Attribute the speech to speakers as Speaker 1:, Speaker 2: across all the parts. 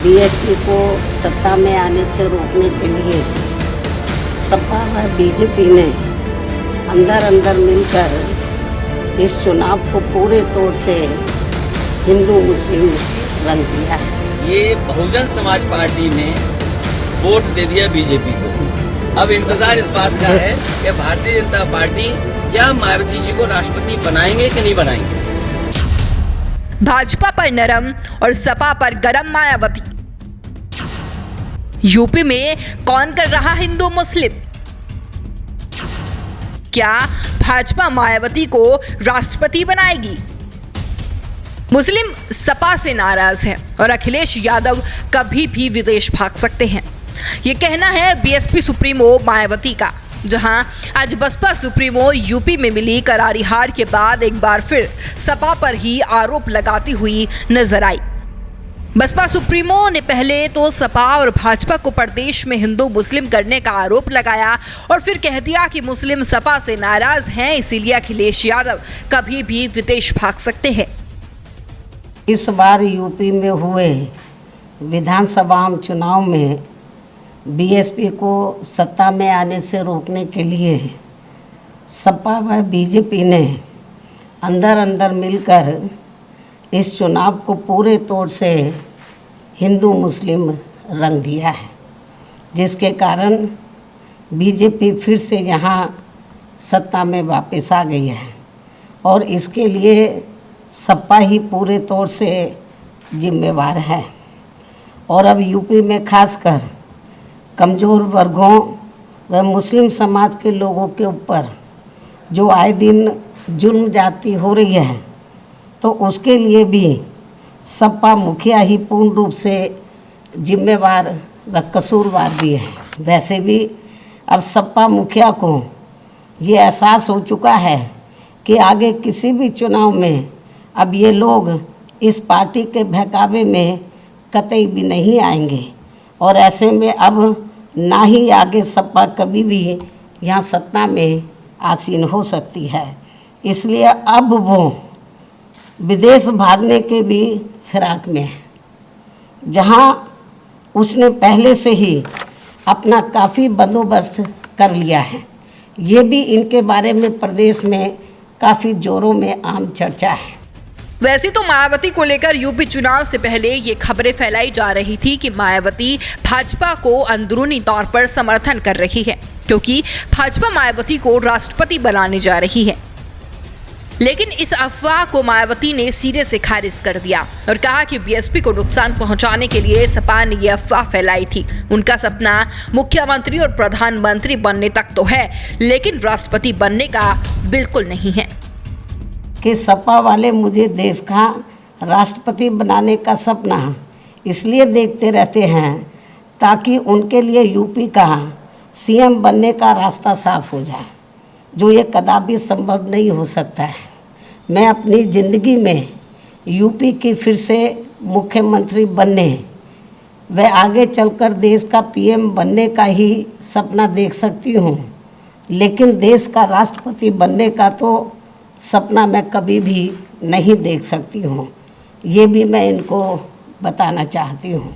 Speaker 1: BSP को सत्ता में आने से रोकने के लिए सपा व बीजेपी ने अंदर मिलकर इस चुनाव को पूरे तौर से हिंदू मुस्लिम रंग दिया है।
Speaker 2: ये बहुजन समाज पार्टी ने वोट दे दिया बीजेपी को। अब इंतजार इस बात का है कि भारतीय जनता पार्टी या मायावती जी को राष्ट्रपति बनाएंगे कि नहीं बनाएंगे।
Speaker 3: भाजपा पर नरम और सपा पर गरम मायावती। यूपी में कौन कर रहा हिंदू मुस्लिम? क्या भाजपा मायावती को राष्ट्रपति बनाएगी? मुस्लिम सपा से नाराज है और अखिलेश यादव कभी भी विदेश भाग सकते हैं, ये कहना है बीएसपी सुप्रीमो मायावती का। जहां आज बसपा सुप्रीमो यूपी में मिली करारी हार के बाद एक बार फिर सपा पर ही आरोप लगाती हुई नजर आई। बसपा सुप्रीमो ने पहले तो सपा और भाजपा को प्रदेश में हिंदू मुस्लिम करने का आरोप लगाया और फिर कह दिया कि मुस्लिम सपा से नाराज हैं, इसीलिए अखिलेश यादव कभी भी विदेश भाग सकते हैं।
Speaker 1: इस बार यूपी में हुए विधानसभा चुनाव में बीएसपी को सत्ता में आने से रोकने के लिए सपा व बीजेपी ने अंदर मिलकर इस चुनाव को पूरे तौर से हिंदू मुस्लिम रंग दिया है, जिसके कारण बीजेपी फिर से यहाँ सत्ता में वापस आ गई है और इसके लिए सपा ही पूरे तौर से जिम्मेवार है। और अब यूपी में खासकर कमज़ोर वर्गों व मुस्लिम समाज के लोगों के ऊपर जो आए दिन जुल्म जाती हो रही है, तो उसके लिए भी सपा मुखिया ही पूर्ण रूप से जिम्मेवार व कसूरवार भी है। वैसे भी अब सपा मुखिया को ये एहसास हो चुका है कि आगे किसी भी चुनाव में अब ये लोग इस पार्टी के बहकावे में कतई भी नहीं आएंगे और ऐसे में अब ना ही आगे सपा कभी भी यहाँ सत्ता में आसीन हो सकती है। इसलिए अब वो विदेश भागने के भी फिराक में है, जहाँ उसने पहले से ही अपना काफ़ी बंदोबस्त कर लिया है। ये भी इनके बारे में प्रदेश में काफ़ी जोरों में आम चर्चा है।
Speaker 3: वैसे तो मायावती को लेकर यूपी चुनाव से पहले ये खबरें फैलाई जा रही थी कि मायावती भाजपा को अंदरूनी तौर पर समर्थन कर रही है, क्योंकि भाजपा मायावती को राष्ट्रपति बनाने जा रही है। लेकिन इस अफवाह को मायावती ने सिरे से खारिज कर दिया और कहा कि बीएसपी को नुकसान पहुंचाने के लिए सपा ने यह अफवाह फैलाई थी। उनका सपना मुख्यमंत्री और प्रधानमंत्री बनने तक तो है, लेकिन राष्ट्रपति बनने का बिल्कुल नहीं है।
Speaker 1: कि सपा वाले मुझे देश का राष्ट्रपति बनाने का सपना इसलिए देखते रहते हैं ताकि उनके लिए यूपी का सीएम बनने का रास्ता साफ हो जाए, जो ये कदापि संभव नहीं हो सकता है। मैं अपनी ज़िंदगी में यूपी की फिर से मुख्यमंत्री बनने व आगे चलकर देश का पीएम बनने का ही सपना देख सकती हूँ, लेकिन देश का राष्ट्रपति बनने का तो सपना मैं कभी भी नहीं देख सकती हूँ। ये भी मैं इनको बताना चाहती हूँ।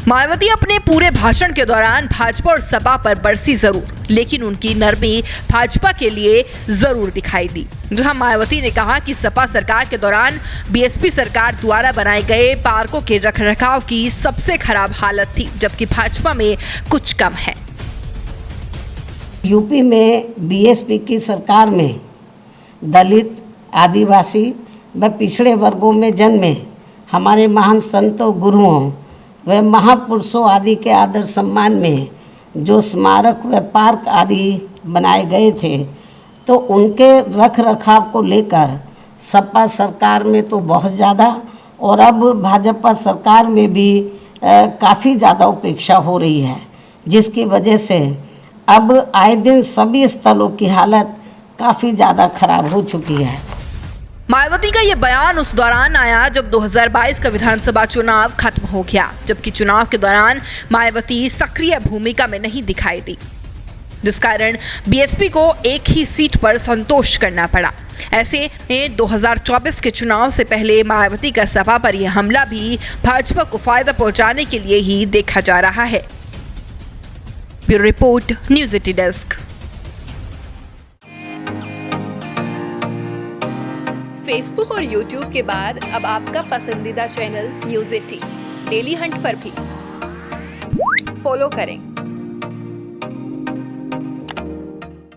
Speaker 3: मायावती अपने पूरे भाषण के दौरान भाजपा और सपा पर बरसी जरूर, लेकिन उनकी नरमी भाजपा के लिए जरूर दिखाई दी। जहां मायावती ने कहा कि सपा सरकार के दौरान बीएसपी सरकार द्वारा बनाए गए पार्कों के रखरखाव की सबसे खराब हालत थी, जबकि भाजपा में कुछ कम है।
Speaker 1: यूपी में बीएसपी की सरकार में दलित, आदिवासी व पिछड़े वर्गों में जन्मे हमारे महान संतों, गुरुओं व महापुरुषों आदि के आदर सम्मान में जो स्मारक व पार्क आदि बनाए गए थे, तो उनके रख रखाव को लेकर सपा सरकार में तो बहुत ज़्यादा और अब भाजपा सरकार में भी काफ़ी ज़्यादा उपेक्षा हो रही है, जिसकी वजह से अब आए दिन सभी स्थलों की हालत काफ़ी ज़्यादा खराब हो चुकी है।
Speaker 3: मायावती का यह बयान उस दौरान आया जब 2022 का विधानसभा चुनाव खत्म हो गया, जबकि चुनाव के दौरान मायावती सक्रिय भूमिका में नहीं दिखाई दी, जिस कारण बीएसपी को एक ही सीट पर संतोष करना पड़ा। ऐसे में 2024 के चुनाव से पहले मायावती का सपा पर यह हमला भी भाजपा को फायदा पहुंचाने के लिए ही देखा जा रहा है। Bureau report, news 80 desk.
Speaker 4: Facebook और यूट्यूब के बाद अब आपका पसंदीदा चैनल न्यूज 80 डेली हंट पर भी फॉलो करें।